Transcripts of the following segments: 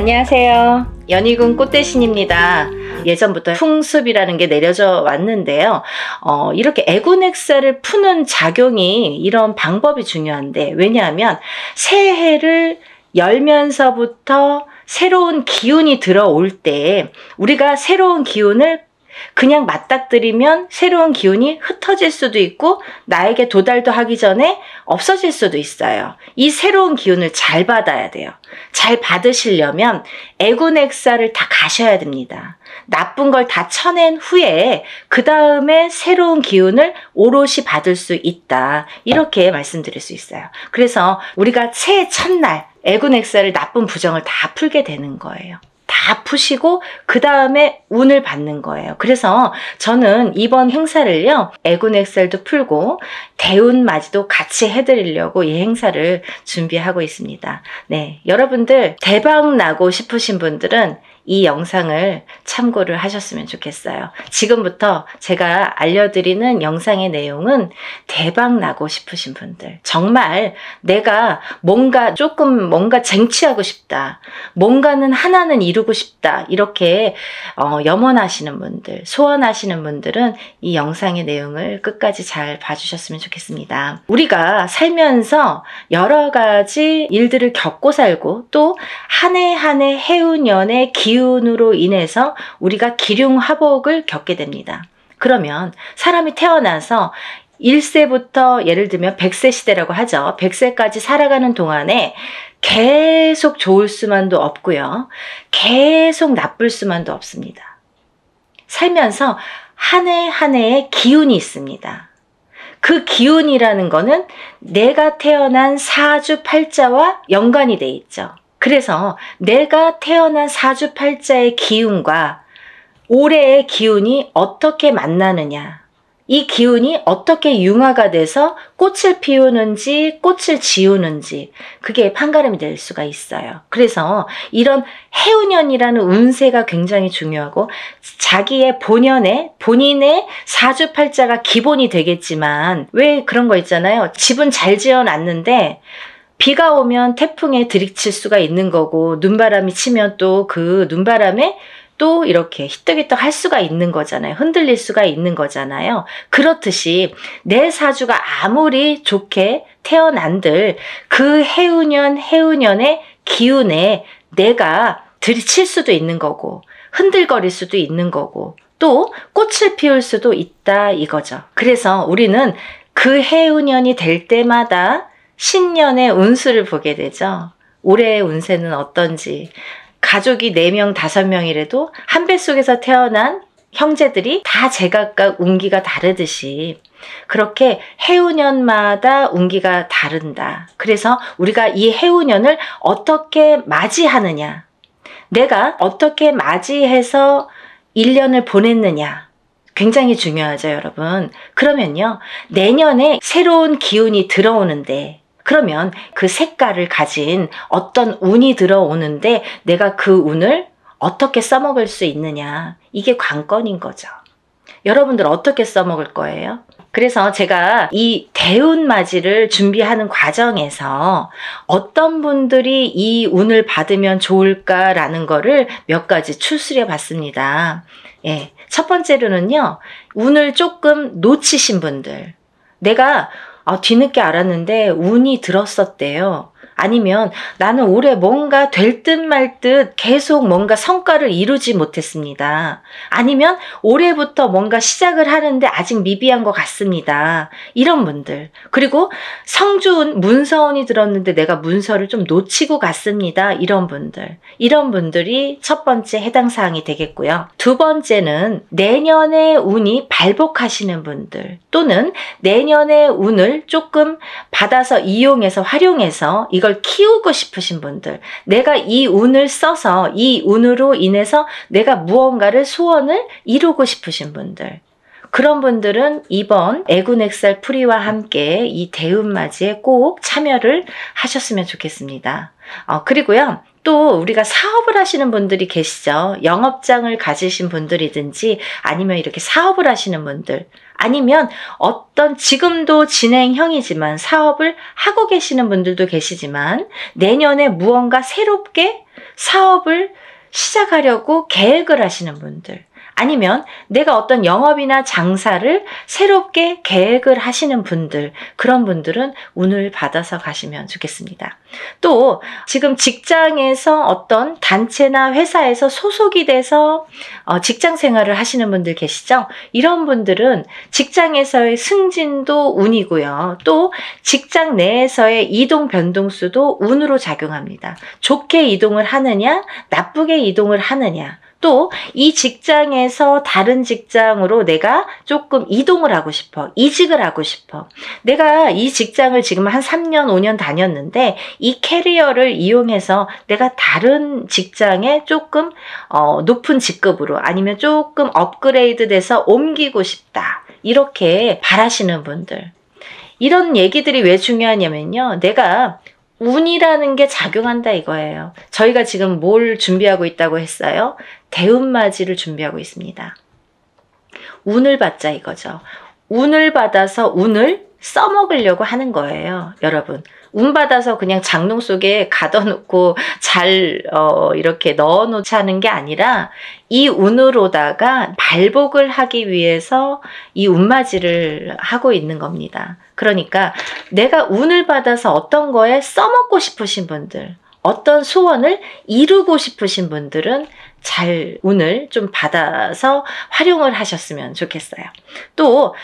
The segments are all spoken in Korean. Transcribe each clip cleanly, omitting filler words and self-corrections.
안녕하세요. 연희군 꽃대신입니다. 예전부터 풍습이라는 게 내려져 왔는데요. 이렇게 애군액살을 푸는 작용이 이런 방법이 중요한데, 왜냐하면 새해를 열면서부터 새로운 기운이 들어올 때 우리가 새로운 기운을 그냥 맞닥뜨리면 새로운 기운이 흩어질 수도 있고 나에게 도달도 하기 전에 없어질 수도 있어요. 이 새로운 기운을 잘 받아야 돼요. 잘 받으시려면 애군액살을 다 가셔야 됩니다. 나쁜 걸 다 쳐낸 후에 그 다음에 새로운 기운을 오롯이 받을 수 있다. 이렇게 말씀드릴 수 있어요. 그래서 우리가 새해 첫날 애군액살을 나쁜 부정을 다 풀게 되는 거예요. 다 푸시고 그 다음에 운을 받는 거예요. 그래서 저는 이번 행사를요, 애군액살도 풀고 대운맞이도 같이 해드리려고 이 행사를 준비하고 있습니다. 네, 여러분들 대박 나고 싶으신 분들은 이 영상을 참고를 하셨으면 좋겠어요. 지금부터 제가 알려드리는 영상의 내용은 대박 나고 싶으신 분들, 정말 내가 뭔가 쟁취하고 싶다, 뭔가는 하나는 이루고 싶다, 이렇게 염원하시는 분들, 소원하시는 분들은 이 영상의 내용을 끝까지 잘 봐주셨으면 좋겠습니다. 우리가 살면서 여러 가지 일들을 겪고 살고 또 한 해 한 해 해운년의 기운으로 인해서 우리가 기륭화복을 겪게 됩니다. 그러면 사람이 태어나서 1세부터 예를 들면 100세 시대라고 하죠. 100세까지 살아가는 동안에 계속 좋을 수만도 없고요. 계속 나쁠 수만도 없습니다. 살면서 한 해 한 해의 기운이 있습니다. 그 기운이라는 거는 내가 태어난 사주팔자와 연관이 돼 있죠. 그래서 내가 태어난 사주팔자의 기운과 올해의 기운이 어떻게 만나느냐, 이 기운이 어떻게 융화가 돼서 꽃을 피우는지 꽃을 지우는지, 그게 판가름이 될 수가 있어요. 그래서 이런 해운년이라는 운세가 굉장히 중요하고, 자기의 본인의 사주팔자가 기본이 되겠지만, 왜 그런 거 있잖아요. 집은 잘 지어놨는데 비가 오면 태풍에 들이칠 수가 있는 거고, 눈바람이 치면 또 그 눈바람에 또 이렇게 히떡히떡 할 수가 있는 거잖아요. 흔들릴 수가 있는 거잖아요. 그렇듯이 내 사주가 아무리 좋게 태어난들 그 해운년의 기운에 내가 들이칠 수도 있는 거고, 흔들거릴 수도 있는 거고, 또 꽃을 피울 수도 있다 이거죠. 그래서 우리는 그 해운년이 될 때마다 신년의 운수를 보게 되죠. 올해의 운세는 어떤지. 가족이 4명, 5명이라도 한 뱃속에서 태어난 형제들이 다 제각각 운기가 다르듯이 그렇게 해운년마다 운기가 다른다. 그래서 우리가 이 해운년을 어떻게 맞이하느냐, 내가 어떻게 맞이해서 1년을 보냈느냐, 굉장히 중요하죠, 여러분. 그러면요, 내년에 새로운 기운이 들어오는데, 그러면 그 색깔을 가진 어떤 운이 들어오는데 내가 그 운을 어떻게 써먹을 수 있느냐, 이게 관건인 거죠. 여러분들 어떻게 써먹을 거예요? 그래서 제가 이 대운맞이를 준비하는 과정에서 어떤 분들이 이 운을 받으면 좋을까라는 거를 몇 가지 추스려 봤습니다. 예, 첫 번째로는요, 운을 조금 놓치신 분들, 내가 뒤늦게 알았는데 운이 들었었대요. 아니면 나는 올해 뭔가 될 듯 말 듯 계속 뭔가 성과를 이루지 못했습니다. 아니면 올해부터 뭔가 시작을 하는데 아직 미비한 것 같습니다. 이런 분들. 그리고 성주운, 문서운이 들었는데 내가 문서를 좀 놓치고 갔습니다. 이런 분들. 이런 분들이 첫 번째 해당 사항이 되겠고요. 두 번째는 내년의 운이 발복하시는 분들, 또는 내년의 운을 조금 받아서 이용해서 활용해서 이걸 키우고 싶으신 분들, 내가 이 운을 써서 이 운으로 인해서 내가 무언가를 소원을 이루고 싶으신 분들, 그런 분들은 이번 애군액살 풀이와 함께 이 대운맞이에 꼭 참여를 하셨으면 좋겠습니다. 그리고요, 또 우리가 사업을 하시는 분들이 계시죠. 영업장을 가지신 분들이든지 아니면 이렇게 사업을 하시는 분들, 아니면 어떤 지금도 진행형이지만 사업을 하고 계시는 분들도 계시지만 내년에 무언가 새롭게 사업을 시작하려고 계획을 하시는 분들, 아니면 내가 어떤 영업이나 장사를 새롭게 계획을 하시는 분들, 그런 분들은 운을 받아서 가시면 좋겠습니다. 또 지금 직장에서 어떤 단체나 회사에서 소속이 돼서 직장 생활을 하시는 분들 계시죠? 이런 분들은 직장에서의 승진도 운이고요. 또 직장 내에서의 이동 변동수도 운으로 작용합니다. 좋게 이동을 하느냐, 나쁘게 이동을 하느냐, 또 이 직장에서 다른 직장으로 내가 조금 이동을 하고 싶어, 이직을 하고 싶어. 내가 이 직장을 지금 한 3년, 5년 다녔는데 이 캐리어를 이용해서 내가 다른 직장에 조금 높은 직급으로 아니면 조금 업그레이드 돼서 옮기고 싶다. 이렇게 바라시는 분들. 이런 얘기들이 왜 중요하냐면요. 내가 운이라는 게 작용한다 이거예요. 저희가 지금 뭘 준비하고 있다고 했어요? 대운맞이를 준비하고 있습니다. 운을 받자 이거죠. 운을 받아서 운을 써먹으려고 하는 거예요. 여러분. 운 받아서 그냥 장롱 속에 가둬놓고 잘 이렇게 넣어놓지 하는 게 아니라 이 운으로다가 발복을 하기 위해서 이 운맞이를 하고 있는 겁니다. 그러니까 내가 운을 받아서 어떤 거에 써먹고 싶으신 분들, 어떤 소원을 이루고 싶으신 분들은 잘 운을 좀 받아서 활용을 하셨으면 좋겠어요. 또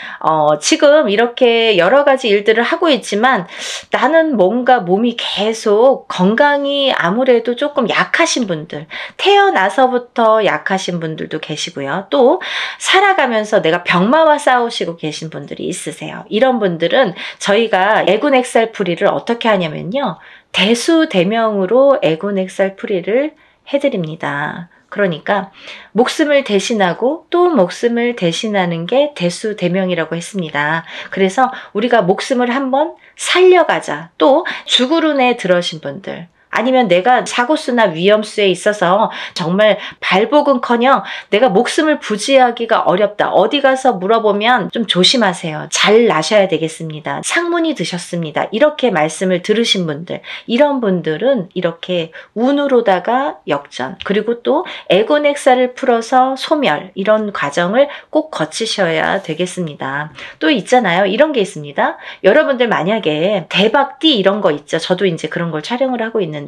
지금 이렇게 여러 가지 일들을 하고 있지만 나는 뭔가 몸이 계속 건강이 아무래도 조금 약하신 분들, 태어나서부터 약하신 분들도 계시고요. 또 살아가면서 내가 병마와 싸우시고 계신 분들이 있으세요. 이런 분들은 저희가 애군액살풀이를 어떻게 하냐면요. 대수대명으로 애군액살풀이를 해드립니다. 그러니까 목숨을 대신하고 또 목숨을 대신하는 게 대수대명이라고 했습니다. 그래서 우리가 목숨을 한번 살려가자. 또 죽으run에 들어신 분들, 아니면 내가 사고수나 위험수에 있어서 정말 발복은커녕 내가 목숨을 부지하기가 어렵다. 어디 가서 물어보면 좀 조심하세요. 잘 나셔야 되겠습니다. 상문이 드셨습니다. 이렇게 말씀을 들으신 분들, 이런 분들은 이렇게 운으로다가 역전, 그리고 또 애곤액사를 풀어서 소멸, 이런 과정을 꼭 거치셔야 되겠습니다. 또 있잖아요. 이런 게 있습니다. 여러분들 만약에 대박띠 이런 거 있죠. 저도 이제 그런 걸 촬영을 하고 있는데요.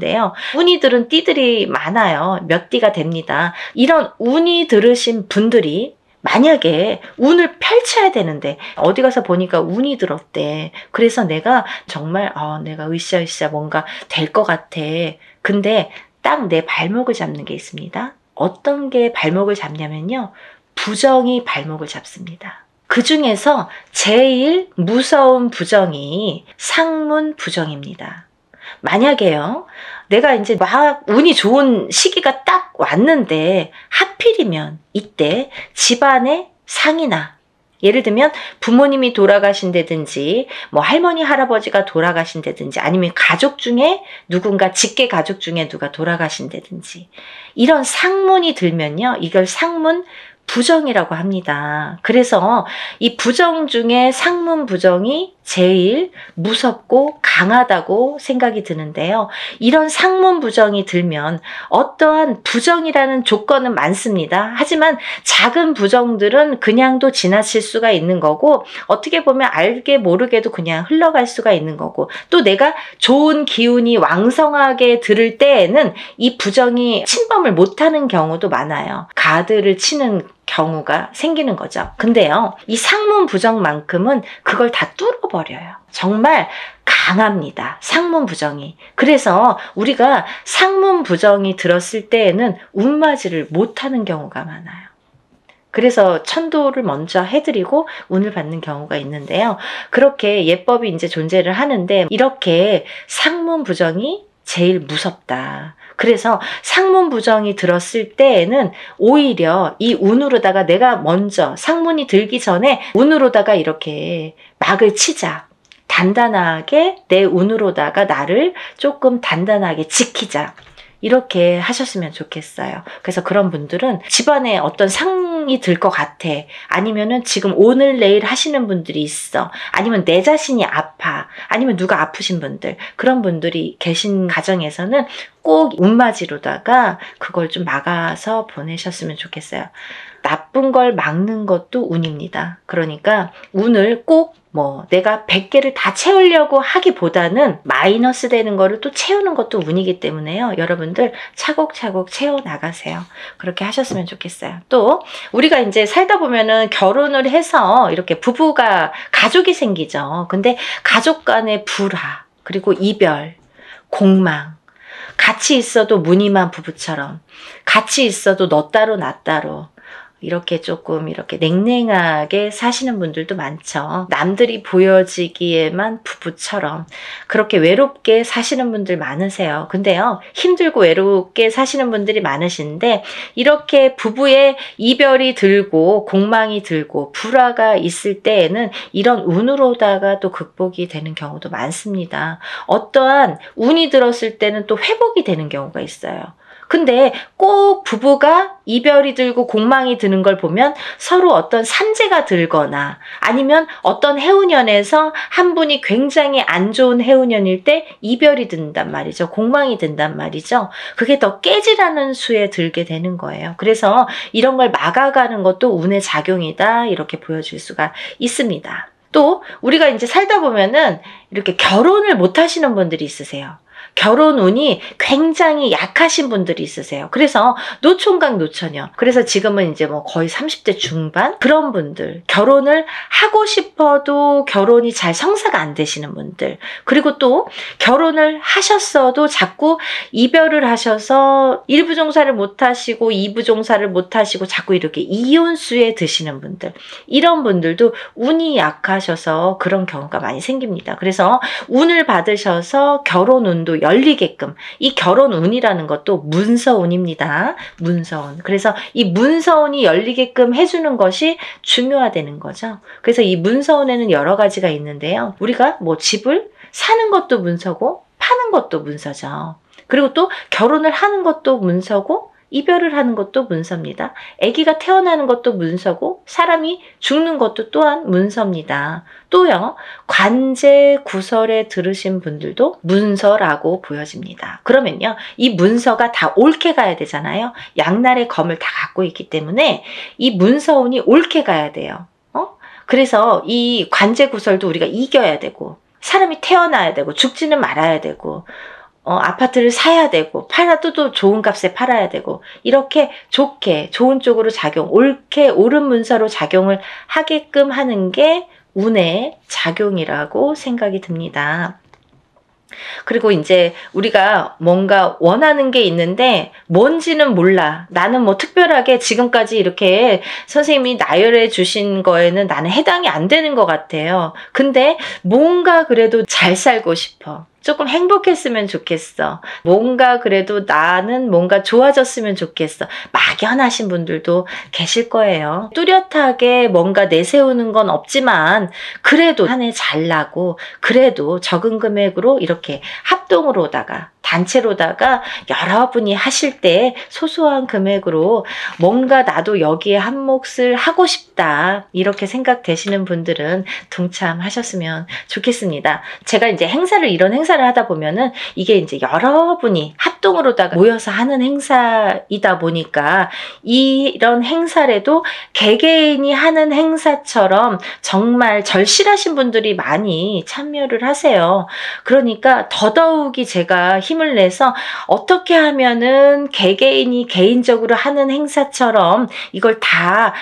운이 들은 띠들이 많아요. 몇 띠가 됩니다. 이런 운이 들으신 분들이 만약에 운을 펼쳐야 되는데 어디 가서 보니까 운이 들었대. 그래서 내가 정말 내가 으쌰으쌰 뭔가 될 것 같아. 근데 딱 내 발목을 잡는 게 있습니다. 어떤 게 발목을 잡냐면요. 부정이 발목을 잡습니다. 그 중에서 제일 무서운 부정이 상문 부정입니다. 만약에요, 내가 이제 막 운이 좋은 시기가 딱 왔는데 하필이면 이때 집안에 상이나, 예를 들면 부모님이 돌아가신다든지 뭐 할머니 할아버지가 돌아가신다든지 아니면 가족 중에 누군가 직계 가족 중에 누가 돌아가신다든지 이런 상문이 들면요, 이걸 상문 부정이라고 합니다. 그래서 이 부정 중에 상문 부정이 제일 무섭고 강하다고 생각이 드는데요. 이런 상문 부정이 들면 어떠한 부정이라는 조건은 많습니다. 하지만 작은 부정들은 그냥도 지나칠 수가 있는 거고, 어떻게 보면 알게 모르게도 그냥 흘러갈 수가 있는 거고, 또 내가 좋은 기운이 왕성하게 들을 때에는 이 부정이 침범을 못하는 경우도 많아요. 가드를 치는 경우가 생기는 거죠. 근데요, 이 상문 부정만큼은 그걸 다 뚫어버려요. 정말 강합니다. 상문 부정이. 그래서 우리가 상문 부정이 들었을 때에는 운맞이를 못하는 경우가 많아요. 그래서 천도를 먼저 해드리고 운을 받는 경우가 있는데요. 그렇게 예법이 이제 존재를 하는데 이렇게 상문 부정이 제일 무섭다. 그래서 상문 부정이 들었을 때에는 오히려 이 운으로다가 내가 먼저 상문이 들기 전에 운으로다가 이렇게 막을 치자. 단단하게 내 운으로다가 나를 조금 단단하게 지키자. 이렇게 하셨으면 좋겠어요. 그래서 그런 분들은 집안에 어떤 상이 들 것 같아. 아니면은 지금 오늘 내일 하시는 분들이 있어. 아니면 내 자신이 아파. 아니면 누가 아프신 분들. 그런 분들이 계신 가정에서는 꼭 운맞이로다가 그걸 좀 막아서 보내셨으면 좋겠어요. 나쁜 걸 막는 것도 운입니다. 그러니까 운을 꼭 내가 100개를 다 채우려고 하기보다는 마이너스 되는 거를 또 채우는 것도 운이기 때문에요. 여러분들 차곡차곡 채워나가세요. 그렇게 하셨으면 좋겠어요. 또 우리가 이제 살다 보면은 결혼을 해서 이렇게 부부가 가족이 생기죠. 근데 가족 간의 불화, 그리고 이별, 공망, 같이 있어도 무늬만 부부처럼, 같이 있어도 너 따로 나 따로, 이렇게 조금 이렇게 냉랭하게 사시는 분들도 많죠. 남들이 보여지기에만 부부처럼 그렇게 외롭게 사시는 분들 많으세요. 근데요, 힘들고 외롭게 사시는 분들이 많으신데 이렇게 부부의 이별이 들고 공망이 들고 불화가 있을 때에는 이런 운으로다가 또 극복이 되는 경우도 많습니다. 어떠한 운이 들었을 때는 또 회복이 되는 경우가 있어요. 근데 꼭 부부가 이별이 들고 공망이 드는 걸 보면 서로 어떤 산재가 들거나 아니면 어떤 해운년에서 한 분이 굉장히 안 좋은 해운년일 때 이별이 든단 말이죠. 공망이 든단 말이죠. 그게 더 깨지라는 수에 들게 되는 거예요. 그래서 이런 걸 막아가는 것도 운의 작용이다, 이렇게 보여줄 수가 있습니다. 또 우리가 이제 살다 보면은 이렇게 결혼을 못 하시는 분들이 있으세요. 결혼 운이 굉장히 약하신 분들이 있으세요. 그래서 노총각 노처녀. 그래서 지금은 이제 거의 30대 중반 그런 분들, 결혼을 하고 싶어도 결혼이 잘 성사가 안 되시는 분들, 그리고 또 결혼을 하셨어도 자꾸 이별을 하셔서 1부 종사를 못 하시고 2부 종사를 못 하시고 자꾸 이렇게 이혼수에 드시는 분들, 이런 분들도 운이 약하셔서 그런 경우가 많이 생깁니다. 그래서 운을 받으셔서 결혼 운도 열리게끔, 이 결혼 운이라는 것도 문서운입니다. 문서운. 그래서 이 문서운이 열리게끔 해주는 것이 중요하다는 거죠. 그래서 이 문서운에는 여러 가지가 있는데요. 우리가 집을 사는 것도 문서고 파는 것도 문서죠. 그리고 또 결혼을 하는 것도 문서고 이별을 하는 것도 문서입니다. 아기가 태어나는 것도 문서고 사람이 죽는 것도 또한 문서입니다. 또요, 관제 구설에 들으신 분들도 문서라고 보여집니다. 그러면요, 이 문서가 다 옳게 가야 되잖아요. 양날의 검을 다 갖고 있기 때문에 이 문서운이 옳게 가야 돼요. 그래서 이 관제 구설도 우리가 이겨야 되고, 사람이 태어나야 되고, 죽지는 말아야 되고, 아파트를 사야 되고, 팔아도 또 좋은 값에 팔아야 되고, 이렇게 좋게, 좋은 쪽으로 옳게, 옳은 문서로 작용을 하게끔 하는 게 운의 작용이라고 생각이 듭니다. 그리고 이제 우리가 뭔가 원하는 게 있는데 뭔지는 몰라. 나는 특별하게 지금까지 이렇게 선생님이 나열해 주신 거에는 나는 해당이 안 되는 것 같아요. 근데 뭔가 그래도 잘 살고 싶어. 조금 행복했으면 좋겠어. 뭔가 그래도 나는 뭔가 좋아졌으면 좋겠어. 막연하신 분들도 계실 거예요. 뚜렷하게 뭔가 내세우는 건 없지만 그래도 한 해 잘 나고, 그래도 적은 금액으로 이렇게 합동으로다가 단체로다가 여러분이 하실 때 소소한 금액으로 뭔가 나도 여기에 한 몫을 하고 싶다, 이렇게 생각되시는 분들은 동참하셨으면 좋겠습니다. 제가 이제 이런 행사를 하다 보면은 이게 이제 여러분이 합동으로다가 모여서 하는 행사이다 보니까 이런 행사라도 개개인이 하는 행사처럼 정말 절실하신 분들이 많이 참여를 하세요. 그러니까 더더욱이 제가 힘을 내서 어떻게 하면은 개개인이 개인적으로 하는 행사처럼 이걸 다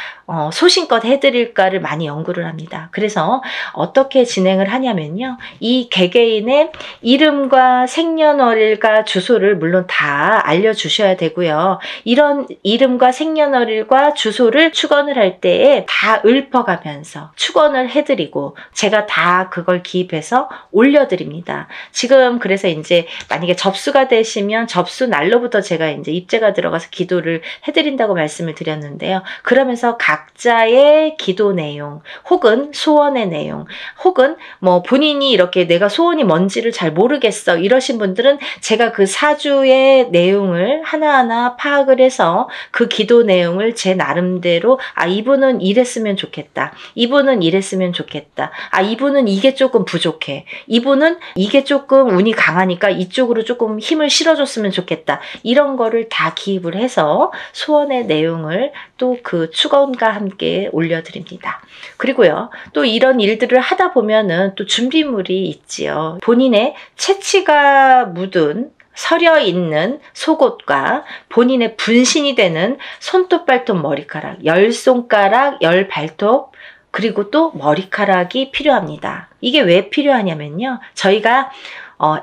소신껏 해드릴까를 많이 연구를 합니다. 그래서 어떻게 진행을 하냐면요, 이 개개인의 이름과 생년월일과 주소를 물론 다 알려주셔야 되고요. 이런 이름과 생년월일과 주소를 축원을 할 때에 다 읊어가면서 축원을 해드리고 제가 다 그걸 기입해서 올려드립니다. 지금 그래서 이제 만약에 접수가 되시면 접수 날로부터 제가 이제 입제가 들어가서 기도를 해드린다고 말씀을 드렸는데요. 그러면서 각 각자의 기도 내용 혹은 소원의 내용 혹은 뭐 본인이 이렇게 내가 소원이 뭔지를 잘 모르겠어 이러신 분들은 제가 그 사주의 내용을 하나하나 파악을 해서 그 기도 내용을 제 나름대로 이분은 이랬으면 좋겠다. 이분은 이랬으면 좋겠다. 이분은 이게 조금 부족해. 이분은 이게 조금 운이 강하니까 이쪽으로 조금 힘을 실어줬으면 좋겠다. 이런 거를 다 기입을 해서 소원의 내용을 또 그 축원과 함께 올려드립니다. 그리고요, 또 이런 일들을 하다 보면은 또 준비물이 있지요. 본인의 채취가 묻은 서려 있는 속옷과 본인의 분신이 되는 손톱, 발톱, 머리카락, 10손가락, 10발톱, 그리고 또 머리카락이 필요합니다. 이게 왜 필요하냐면요. 저희가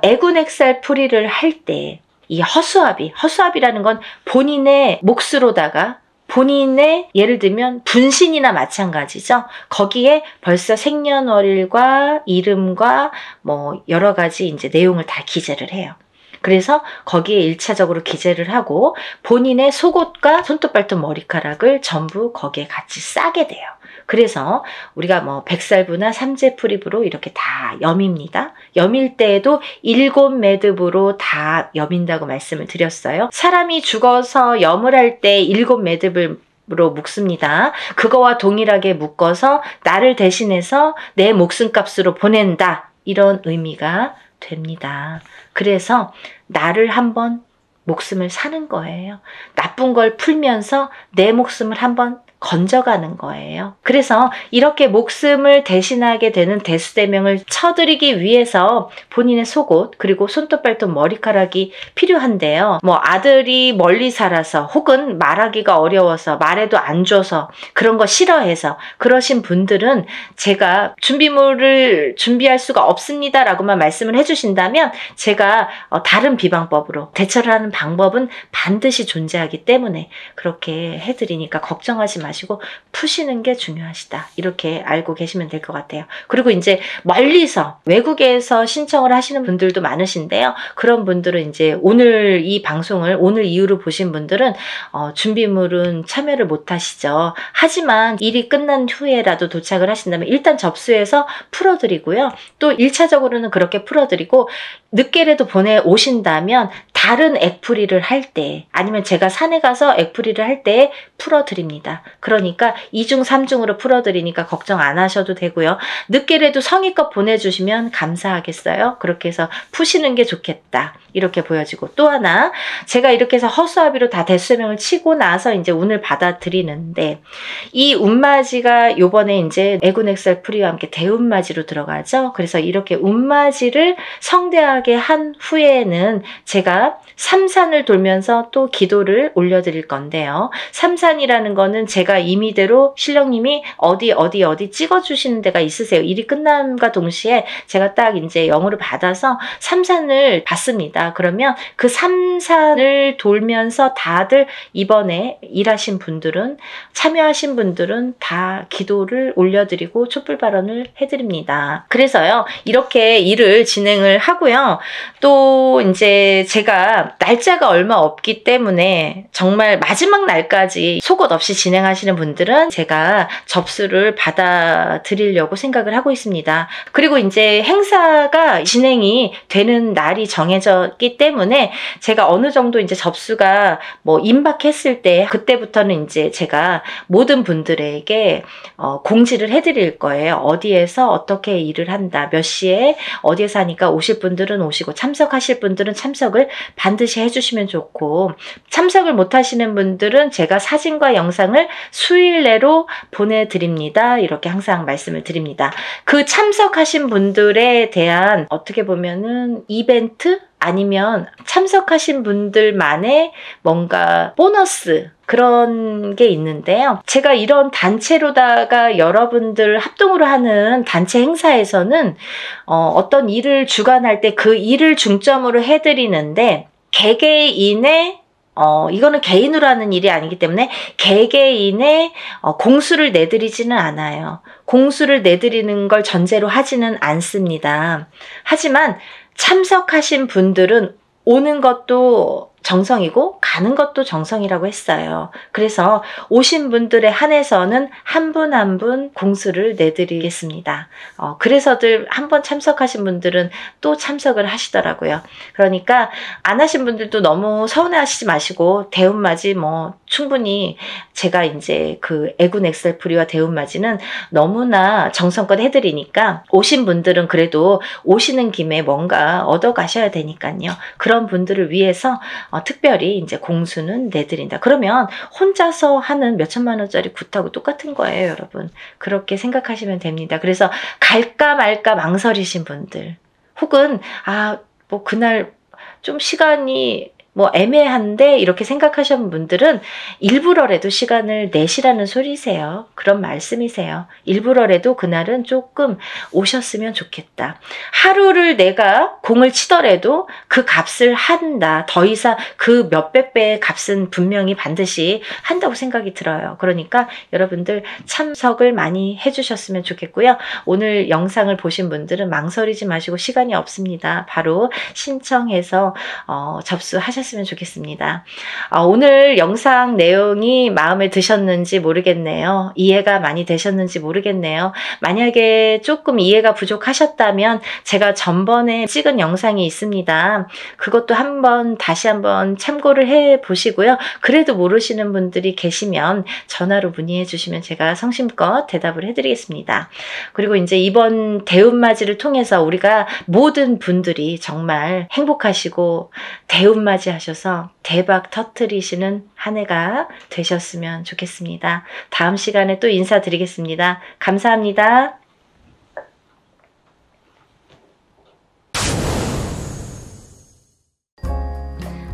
애군액살 풀이를 할 때 이 허수아비라는 건 본인의 몫으로다가 본인의 예를 들면 분신이나 마찬가지죠. 거기에 벌써 생년월일과 이름과 뭐 여러 가지 이제 내용을 다 기재를 해요. 그래서 거기에 1차적으로 기재를 하고 본인의 속옷과 손톱, 발톱, 머리카락을 전부 거기에 같이 싸게 돼요. 그래서 우리가 뭐 백살부나 삼재풀입으로 이렇게 다 염입니다. 염일 때에도 7매듭으로 다 염인다고 말씀을 드렸어요. 사람이 죽어서 염을 할 때 7매듭을 으로 묶습니다. 그거와 동일하게 묶어서 나를 대신해서 내 목숨값으로 보낸다. 이런 의미가 됩니다. 그래서 나를 한번 목숨을 사는 거예요. 나쁜 걸 풀면서 내 목숨을 한번 건져가는 거예요. 그래서 이렇게 목숨을 대신하게 되는 대수대명을 쳐드리기 위해서 본인의 속옷 그리고 손톱, 발톱, 머리카락이 필요한데요. 뭐 아들이 멀리 살아서 혹은 말하기가 어려워서 말해도 안 줘서 그런 거 싫어해서 그러신 분들은 제가 준비물을 준비할 수가 없습니다 라고만 말씀을 해주신다면 제가 다른 비방법으로 대처를 하는 방법은 반드시 존재하기 때문에 그렇게 해드리니까 걱정하지 마시고 푸시는 게 중요하시다. 이렇게 알고 계시면 될 것 같아요. 그리고 이제 멀리서 외국에서 신청을 하시는 분들도 많으신데요. 그런 분들은 이제 오늘 이 방송을 오늘 이후로 보신 분들은 준비물은 참여를 못 하시죠. 하지만 일이 끝난 후에라도 도착을 하신다면 일단 접수해서 풀어드리고요. 또 1차적으로는 그렇게 풀어드리고 늦게라도 보내오신다면 다른 액풀이를 할 때 아니면 제가 산에 가서 액풀이를 할 때 풀어드립니다. 그러니까 2중 3중으로 풀어드리니까 걱정 안 하셔도 되고요. 늦게라도 성의껏 보내주시면 감사하겠어요. 그렇게 해서 푸시는 게 좋겠다. 이렇게 보여지고 또 하나 제가 이렇게 해서 허수아비로 다 대수명을 치고 나서 이제 운을 받아들이는데 이 운맞이가 요번에 이제 애군액살 풀이와 함께 대운맞이로 들어가죠. 그래서 이렇게 운맞이를 성대하게 한 후에는 제가 삼산을 돌면서 또 기도를 올려드릴 건데요. 삼산이라는 거는 제가 임의대로 신령님이 어디 찍어주시는 데가 있으세요. 일이 끝남과 동시에 제가 딱 이제 영으로 받아서 삼산을 받습니다. 그러면 그 삼산을 돌면서 다들 이번에 일하신 분들은 참여하신 분들은 다 기도를 올려드리고 촛불 발언을 해드립니다. 그래서요 이렇게 일을 진행을 하고요. 또 이제 제가 날짜가 얼마 없기 때문에 정말 마지막 날까지 속옷 없이 진행하시는 분들은 제가 접수를 받아드리려고 생각을 하고 있습니다. 그리고 이제 행사가 진행이 되는 날이 정해졌기 때문에 제가 어느 정도 이제 접수가 뭐 임박했을 때 그때부터는 이제 제가 모든 분들에게 공지를 해드릴 거예요. 어디에서 어떻게 일을 한다, 몇 시에 어디에서 하니까 오실 분들은 오시고 참석하실 분들은 참석을 반드시 해주시면 좋고 참석을 못 하시는 분들은 제가 사진과 영상을 수일 내로 보내드립니다. 이렇게 항상 말씀을 드립니다. 그 참석하신 분들에 대한 어떻게 보면은 이벤트? 아니면 참석하신 분들만의 뭔가 보너스 그런 게 있는데요. 제가 이런 단체로다가 여러분들 합동으로 하는 단체 행사에서는 어떤 일을 주관할 때 그 일을 중점으로 해드리는데 개개인의 이거는 개인으로 하는 일이 아니기 때문에 개개인의 공수를 내드리지는 않아요. 공수를 내드리는 걸 전제로 하지는 않습니다. 하지만 참석하신 분들은 오는 것도 정성이고 가는 것도 정성이라고 했어요. 그래서 오신 분들에 한해서는 한 분 한 분 공수를 내드리겠습니다. 그래서들 한번 참석하신 분들은 또 참석을 하시더라고요. 그러니까 안 하신 분들도 너무 서운해하시지 마시고 대운맞이 뭐 충분히 제가 이제 그 애군 엑셀프리와 대운맞이는 너무나 정성껏 해드리니까 오신 분들은 그래도 오시는 김에 뭔가 얻어 가셔야 되니까요. 그런 분들을 위해서 특별히 이제 공수는 내드린다. 그러면 혼자서 하는 몇천만 원짜리 굿하고 똑같은 거예요, 여러분. 그렇게 생각하시면 됩니다. 그래서 갈까 말까 망설이신 분들, 혹은 뭐 그날 좀 시간이 뭐 애매한데 이렇게 생각하시는 분들은 일부러라도 시간을 내시라는 소리세요. 그런 말씀이세요. 일부러라도 그날은 조금 오셨으면 좋겠다. 하루를 내가 공을 치더라도 그 값을 한다. 더 이상 그 몇백 배의 값은 분명히 반드시 한다고 생각이 들어요. 그러니까 여러분들 참석을 많이 해주셨으면 좋겠고요. 오늘 영상을 보신 분들은 망설이지 마시고, 시간이 없습니다. 바로 신청해서 접수하셨으면 좋겠습니다. 오늘 영상 내용이 마음에 드셨는지 모르겠네요. 이해가 많이 되셨는지 모르겠네요. 만약에 조금 이해가 부족하셨다면 제가 전번에 찍은 영상이 있습니다. 그것도 다시 한번 참고를 해 보시고요. 그래도 모르시는 분들이 계시면 전화로 문의해 주시면 제가 성심껏 대답을 해드리겠습니다. 그리고 이제 이번 대운맞이를 통해서 우리가 모든 분들이 정말 행복하시고 대운맞이 하셔서 대박 터뜨리시는 한 해가 되셨으면 좋겠습니다. 다음 시간에 또 인사드리겠습니다. 감사합니다.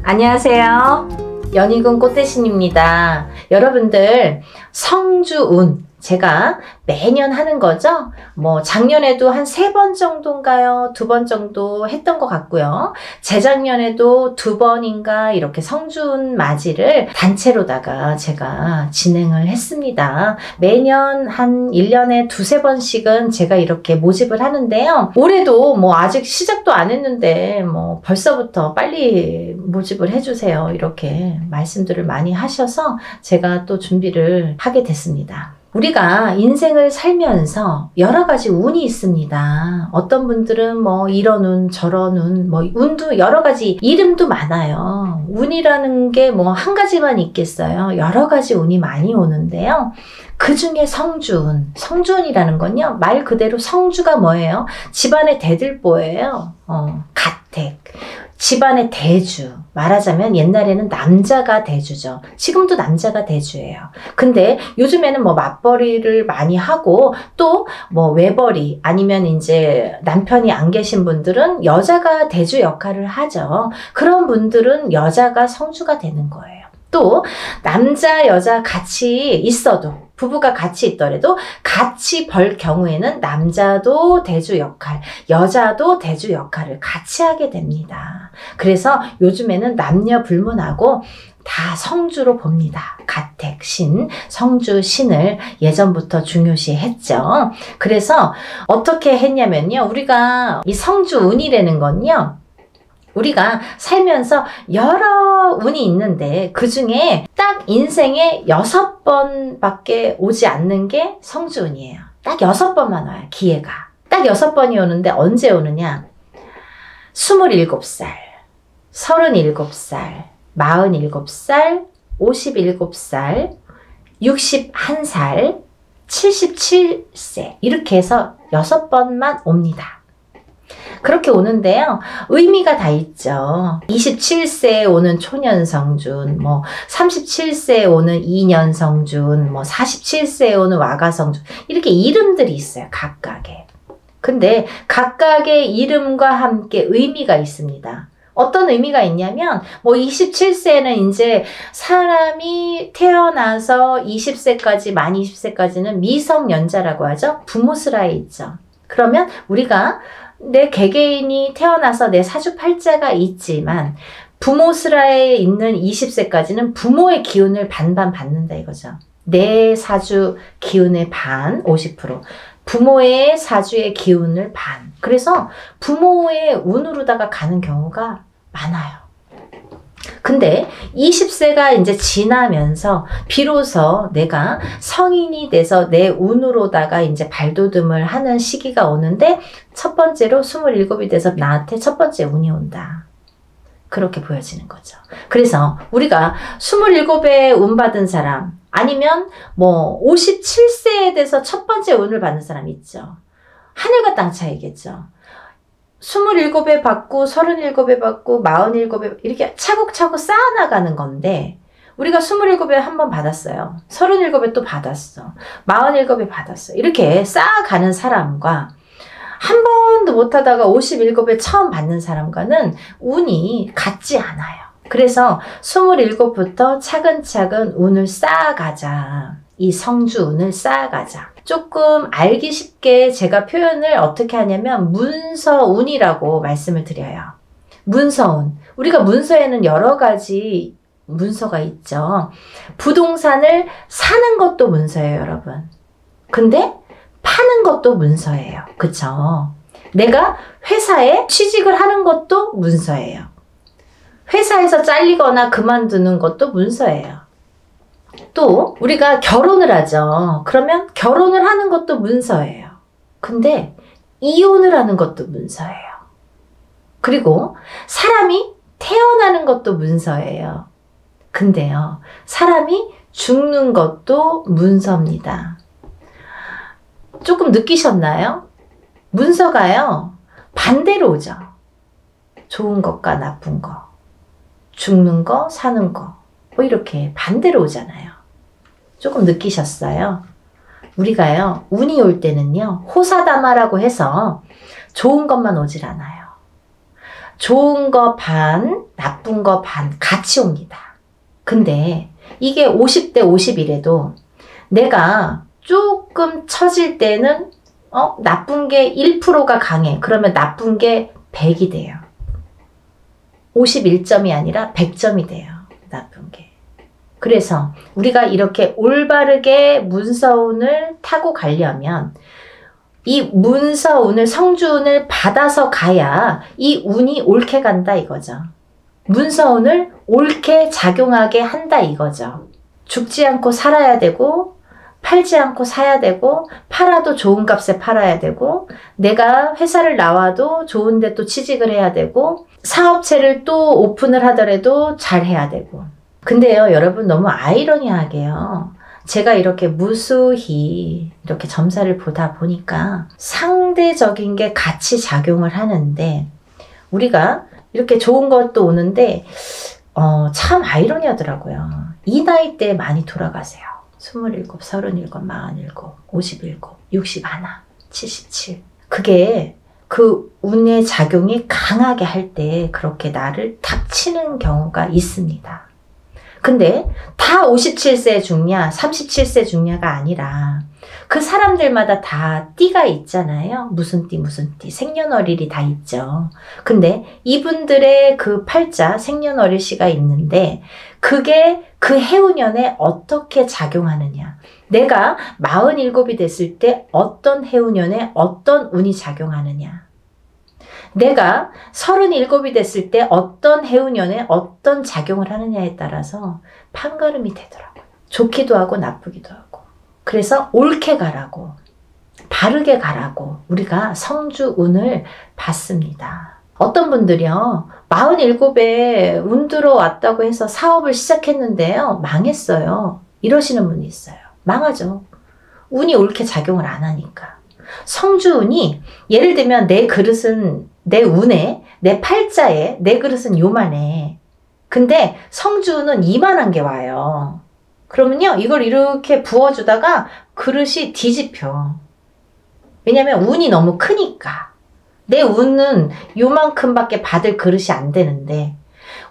안녕하세요. 연희군 꽃대신입니다. 여러분들 성주운 제가 매년 하는 거죠. 뭐 작년에도 한 3번 정도인가요? 2번 정도 했던 것 같고요. 재작년에도 2번인가 이렇게 성준 맞이를 단체로다가 제가 진행을 했습니다. 매년 한 1년에 2-3번씩은 제가 이렇게 모집을 하는데요. 올해도 뭐 아직 시작도 안 했는데 뭐 벌써부터 빨리 모집을 해주세요. 이렇게 말씀들을 많이 하셔서 제가 또 준비를 하게 됐습니다. 우리가 인생을 살면서 여러 가지 운이 있습니다. 어떤 분들은 뭐 이런 운, 저런 운, 뭐 운도 여러 가지 이름도 많아요. 운이라는 게 뭐 한 가지만 있겠어요. 여러 가지 운이 많이 오는데요. 그 중에 성주운, 성주운이라는 건요, 말 그대로 성주가 뭐예요? 집안의 대들보예요. 가택. 집안의 대주. 말하자면 옛날에는 남자가 대주죠. 지금도 남자가 대주예요. 근데 요즘에는 뭐 맞벌이를 많이 하고 또 뭐 외벌이 아니면 이제 남편이 안 계신 분들은 여자가 대주 역할을 하죠. 그런 분들은 여자가 성주가 되는 거예요. 또 남자 여자 같이 있어도, 부부가 같이 있더라도 같이 벌 경우에는 남자도 대주 역할, 여자도 대주 역할을 같이 하게 됩니다. 그래서 요즘에는 남녀 불문하고 다 성주로 봅니다. 가택, 신, 성주, 신을 예전부터 중요시 했죠. 그래서 어떻게 했냐면요. 우리가 이 성주 운이라는 건요, 우리가 살면서 여러 운이 있는데 그 중에 딱 인생에 6번밖에 오지 않는 게 성주운이에요. 딱 6번만 와요. 기회가. 딱 6번이 오는데 언제 오느냐? 27살, 37살, 47살, 57살, 61살, 77세 이렇게 해서 6번만 옵니다. 그렇게 오는데요. 의미가 다 있죠. 27세에 오는 초년성준, 뭐 37세에 오는 이년성준, 뭐 47세에 오는 와가성준 이렇게 이름들이 있어요. 각각의. 근데 각각의 이름과 함께 의미가 있습니다. 어떤 의미가 있냐면 뭐 27세는 이제 사람이 태어나서 20세까지, 만 20세까지는 미성년자라고 하죠. 부모스라에 있죠. 그러면 우리가 내 개개인이 태어나서 내 사주팔자가 있지만 부모스라에 있는 20세까지는 부모의 기운을 반반 받는다 이거죠. 내 사주 기운의 반, 50%. 부모의 사주의 기운을 반. 그래서 부모의 운으로다가 가는 경우가 많아요. 근데 20세가 이제 지나면서 비로소 내가 성인이 돼서 내 운으로다가 이제 발돋움을 하는 시기가 오는데 첫 번째로 27이 돼서 나한테 첫 번째 운이 온다. 그렇게 보여지는 거죠. 그래서 우리가 27에 운 받은 사람 아니면 뭐 57세에 돼서 첫 번째 운을 받는 사람 있죠. 하늘과 땅 차이겠죠. 27에 받고 37에 받고 47에 이렇게 차곡차곡 쌓아나가는 건데 우리가 27에 한 번 받았어요. 37에 또 받았어. 47에 받았어. 이렇게 쌓아가는 사람과 한 번도 못하다가 57에 처음 받는 사람과는 운이 같지 않아요. 그래서 27부터 차근차근 운을 쌓아가자. 이 성주 운을 쌓아가자. 조금 알기 쉽게 제가 표현을 어떻게 하냐면 문서운이라고 말씀을 드려요. 문서운. 우리가 문서에는 여러 가지 문서가 있죠. 부동산을 사는 것도 문서예요, 여러분. 근데 파는 것도 문서예요. 그쵸? 내가 회사에 취직을 하는 것도 문서예요. 회사에서 잘리거나 그만두는 것도 문서예요. 또 우리가 결혼을 하죠. 그러면 결혼을 하는 것도 문서예요. 근데 이혼을 하는 것도 문서예요. 그리고 사람이 태어나는 것도 문서예요. 근데요, 사람이 죽는 것도 문서입니다. 조금 느끼셨나요? 문서가요, 반대로 오죠. 좋은 것과 나쁜 거, 죽는 거, 사는 거, 뭐 이렇게 반대로 오잖아요. 조금 느끼셨어요? 우리가요, 운이 올 때는요, 호사다마라고 해서 좋은 것만 오질 않아요. 좋은 거 반, 나쁜 거 반 같이 옵니다. 근데 이게 50대 50이래도 내가 조금 처질 때는 나쁜 게 1%가 강해. 그러면 나쁜 게 100이 돼요. 51점이 아니라 100점이 돼요. 나쁜 게. 그래서 우리가 이렇게 올바르게 문서운을 타고 가려면 이 문서운을, 성주운을 받아서 가야 이 운이 옳게 간다 이거죠. 문서운을 옳게 작용하게 한다 이거죠. 죽지 않고 살아야 되고 팔지 않고 사야 되고 팔아도 좋은 값에 팔아야 되고 내가 회사를 나와도 좋은 데 또 취직을 해야 되고 사업체를 또 오픈을 하더라도 잘 해야 되고. 근데요, 여러분 너무 아이러니하게요. 제가 이렇게 무수히 이렇게 점사를 보다 보니까 상대적인 게 같이 작용을 하는데 우리가 이렇게 좋은 것도 오는데 참 아이러니하더라고요. 이 나이 때 많이 돌아가세요. 27, 37, 47, 57, 61, 77. 그게 그 운의 작용이 강하게 할 때 그렇게 나를 닥치는 경우가 있습니다. 근데 다 57세 죽냐 37세 죽냐가 아니라 그 사람들마다 다 띠가 있잖아요. 무슨 띠 무슨 띠 생년월일이 다 있죠. 근데 이분들의 그 팔자 생년월일시가 있는데 그게 그 해운년에 어떻게 작용하느냐. 내가 47이 됐을 때 어떤 해운년에 어떤 운이 작용하느냐. 내가 37이 됐을 때 어떤 해운년에 어떤 작용을 하느냐에 따라서 판가름이 되더라고요. 좋기도 하고 나쁘기도 하고. 그래서 옳게 가라고, 바르게 가라고 우리가 성주운을 받습니다. 어떤 분들이요, 47에 운 들어왔다고 해서 사업을 시작했는데요, 망했어요. 이러시는 분이 있어요. 망하죠. 운이 옳게 작용을 안 하니까. 성주운이 예를 들면 내 그릇은 내 운에 내 팔자에 내 그릇은 요만해. 근데 성주운은 이만한 게 와요. 그러면요 이걸 이렇게 부어주다가 그릇이 뒤집혀. 왜냐면 운이 너무 크니까. 내 운은 요만큼밖에 받을 그릇이 안 되는데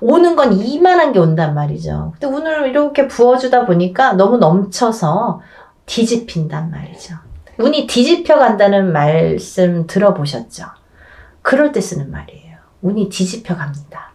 오는 건 이만한 게 온단 말이죠. 근데 운을 이렇게 부어주다 보니까 너무 넘쳐서 뒤집힌단 말이죠. 운이 뒤집혀 간다는 말씀 들어보셨죠? 그럴 때 쓰는 말이에요. 운이 뒤집혀 갑니다.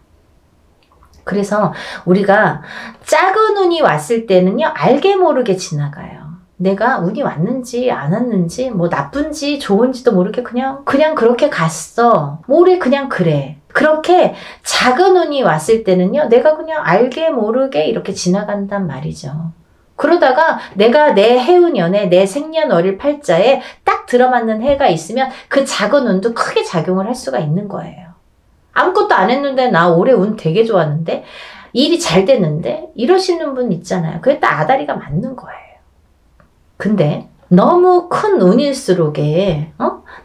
그래서 우리가 작은 운이 왔을 때는요, 알게 모르게 지나가요. 내가 운이 왔는지 안 왔는지 뭐 나쁜지 좋은지도 모르게 그냥 그렇게 갔어. 모래 그냥 그래. 그렇게 작은 운이 왔을 때는요, 내가 그냥 알게 모르게 이렇게 지나간단 말이죠. 그러다가 내가 내 해운년에 내 생년월일 팔자에 딱 들어맞는 해가 있으면 그 작은 운도 크게 작용을 할 수가 있는 거예요. 아무것도 안 했는데 나 올해 운 되게 좋았는데 일이 잘 됐는데 이러시는 분 있잖아요. 그게 딱 아다리가 맞는 거예요. 근데 너무 큰 운일수록에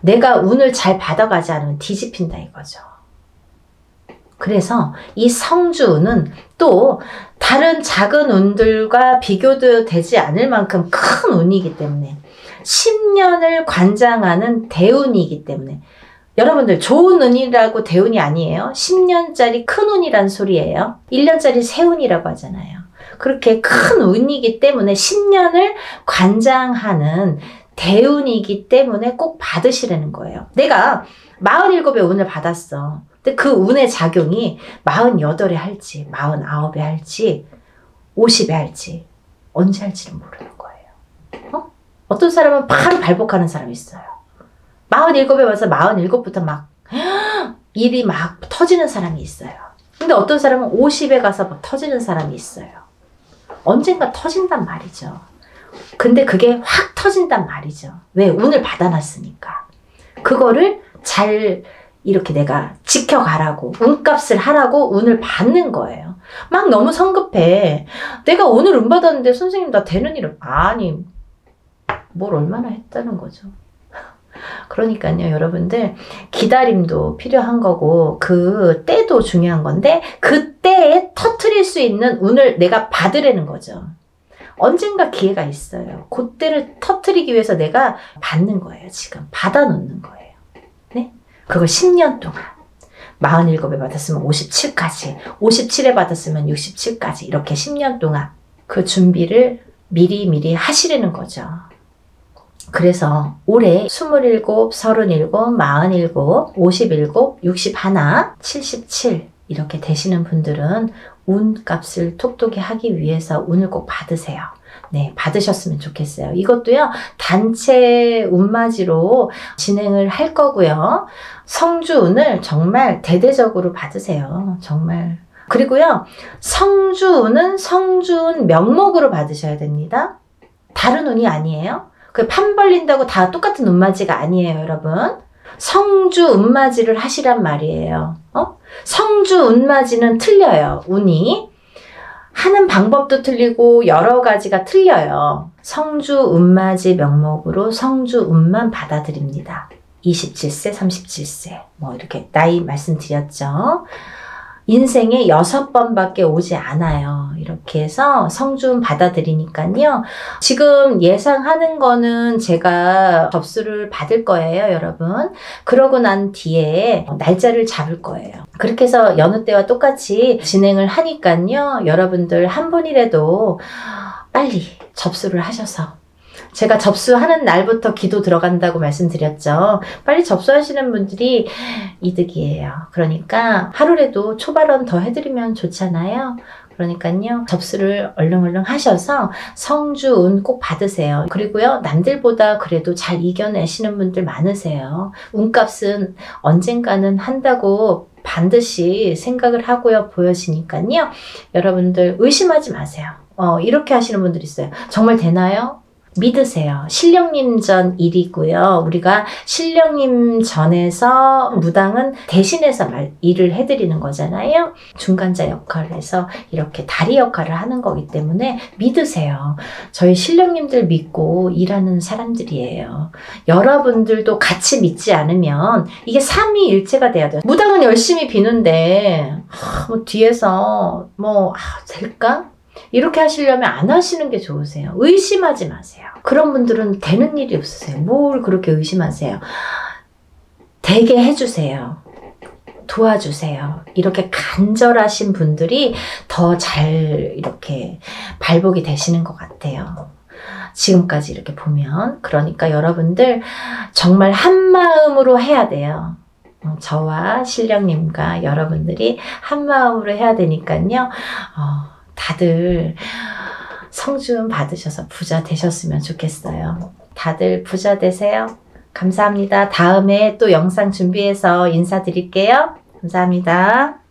내가 운을 잘 받아가지 않으면 뒤집힌다 이거죠. 그래서 이 성주운은 또 다른 작은 운들과 비교도 되지 않을 만큼 큰 운이기 때문에 10년을 관장하는 대운이기 때문에 여러분들 좋은 운이라고 대운이 아니에요. 10년짜리 큰 운이란 소리예요. 1년짜리 새 운이라고 하잖아요. 그렇게 큰 운이기 때문에 10년을 관장하는 대운이기 때문에 꼭 받으시라는 거예요. 내가 47의 운을 받았어. 근데 그 운의 작용이 48에 할지 49에 할지 50에 할지 언제 할지는 모르는 거예요. 어떤 사람은 바로 발복하는 사람이 있어요. 47에 와서 47부터 막 일이 막 터지는 사람이 있어요. 근데 어떤 사람은 50에 가서 막 터지는 사람이 있어요. 언젠가 터진단 말이죠. 근데 그게 확 터진단 말이죠. 왜? 운을 받아놨으니까. 그거를 잘 이렇게 내가 지켜가라고, 운값을 하라고 운을 받는 거예요. 막 너무 성급해. 내가 오늘 운 받았는데 선생님 나 되는 일은 아니 뭘 얼마나 했다는 거죠. 그러니까요, 여러분들 기다림도 필요한 거고 그 때도 중요한 건데 그 때에 터트릴 수 있는 운을 내가 받으라는 거죠. 언젠가 기회가 있어요. 그때를 터트리기 위해서 내가 받는 거예요. 지금 받아놓는 거예요. 네? 그걸 10년 동안 47에 받았으면 57까지 57에 받았으면 67까지 이렇게 10년 동안 그 준비를 미리 하시라는 거죠. 그래서 올해 27, 37, 47, 57, 61, 77 이렇게 되시는 분들은 운값을 톡톡히 하기 위해서 운을 꼭 받으세요. 네, 받으셨으면 좋겠어요. 이것도요, 단체 운맞이로 진행을 할 거고요. 성주운을 정말 대대적으로 받으세요. 정말. 그리고요, 성주운은 성주운 명목으로 받으셔야 됩니다. 다른 운이 아니에요. 그 판 벌린다고 다 똑같은 운맞이가 아니에요, 여러분. 성주 운맞이를 하시란 말이에요. 성주 운맞이는 틀려요, 운이. 하는 방법도 틀리고 여러 가지가 틀려요. 성주 운맞이 명목으로 성주 운만 받아들입니다. 27세, 37세 뭐 이렇게 나이 말씀드렸죠. 인생에 6번밖에 오지 않아요. 이렇게 해서 성주운 받아들이니까요. 지금 예상하는 거는 제가 접수를 받을 거예요, 여러분. 그러고 난 뒤에 날짜를 잡을 거예요. 그렇게 해서 여느 때와 똑같이 진행을 하니까요. 여러분들 한 분이라도 빨리 접수를 하셔서 제가 접수하는 날부터 기도 들어간다고 말씀드렸죠. 빨리 접수하시는 분들이 이득이에요. 그러니까 하루라도 초발언 더 해드리면 좋잖아요. 그러니까요. 접수를 얼른 하셔서 성주운 꼭 받으세요. 그리고요. 남들보다 그래도 잘 이겨내시는 분들 많으세요. 운값은 언젠가는 한다고 반드시 생각을 하고요. 보여지니까요. 여러분들 의심하지 마세요. 이렇게 하시는 분들 있어요. 정말 되나요? 믿으세요. 신령님 전 일이고요. 우리가 신령님 전에서 무당은 대신해서 일을 해드리는 거잖아요. 중간자 역할을 해서 이렇게 다리 역할을 하는 거기 때문에 믿으세요. 저희 신령님들 믿고 일하는 사람들이에요. 여러분들도 같이 믿지 않으면 이게 삼위일체가 돼야 돼요. 무당은 열심히 비는데 뭐 뒤에서 될까? 이렇게 하시려면 안 하시는 게 좋으세요. 의심하지 마세요. 그런 분들은 되는 일이 없으세요. 뭘 그렇게 의심하세요. 되게 해주세요. 도와주세요. 이렇게 간절하신 분들이 더 잘 이렇게 발복이 되시는 것 같아요. 지금까지 이렇게 보면. 그러니까 여러분들 정말 한마음으로 해야 돼요. 저와 신령님과 여러분들이 한마음으로 해야 되니까요. 다들 성주운 받으셔서 부자 되셨으면 좋겠어요. 다들 부자 되세요. 감사합니다. 다음에 또 영상 준비해서 인사드릴게요. 감사합니다.